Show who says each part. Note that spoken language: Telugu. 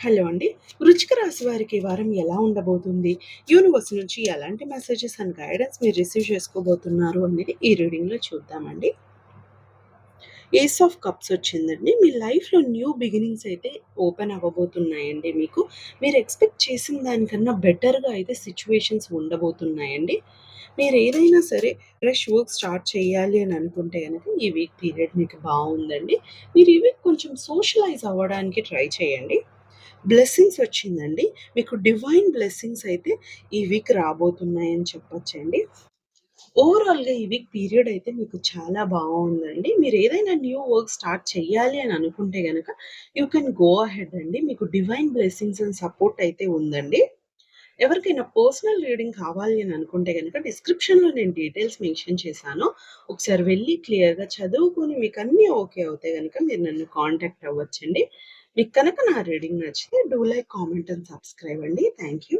Speaker 1: హలో అండి. వృచ్చిక రాశి వారికి ఈ వారం ఎలా ఉండబోతుంది? యూనివర్స్ నుంచి ఎలాంటి మెసేజెస్ అండ్ గైడెన్స్ మీరు రిసీవ్ చేసుకోబోతున్నారు అనేది ఈ రీడింగ్‌లో చూద్దామండి. ఏస్ ఆఫ్ కప్స్ వచ్చిందండి. మీ లైఫ్‌లో న్యూ బిగినింగ్స్ అయితే ఓపెన్ అవ్వబోతున్నాయండి మీకు. మీరు ఎక్స్‌పెక్ట్ చేసిన దానికన్నా బెటర్‌గా అయితే సిట్యుయేషన్స్ ఉండబోతున్నాయండి. మీరేదైనా సరే ఫ్రెష్ వర్క్ స్టార్ట్ చేయాలి అని అనుకుంటే గనక ఈ వీక్ పీరియడ్ మీకు బావుందండి. మీరు ఈ వీక్ కొంచెం సోషలైజ్ అవ్వడానికి ట్రై చేయండి. బ్లెస్సింగ్స్ వచ్చిందండి. మీకు డివైన్ బ్లెస్సింగ్స్ అయితే ఈ వీక్ రాబోతున్నాయని చెప్పొచ్చండి. ఓవరాల్‌గా ఈ వీక్ పీరియడ్ అయితే మీకు చాలా బావుందండి. మీరేదైనా న్యూ వర్క్ స్టార్ట్ చేయాలి అని అనుకుంటే గనక యూ కెన్ గో అహెడ్ అండి. మీకు డివైన్ బ్లెస్సింగ్స్ అండ్ సపోర్ట్ అయితే ఉందండి. ఎవరికైనా పర్సనల్ రీడింగ్ కావాలి అని అనుకుంటే గనక డిస్క్రిప్షన్‌లో నేను డీటెయిల్స్ మెన్షన్ చేశాను. ఒకసారి వెళ్లి క్లియర్‌గా చదువుకొని మీకన్నీ ఓకే అవుతే గనక మీరు నన్ను కాంటాక్ట్ అవ్వచ్చండి. మీకు కనుక నా రీడింగ్ నచ్చితే do like, comment and subscribe అండి. Thank you.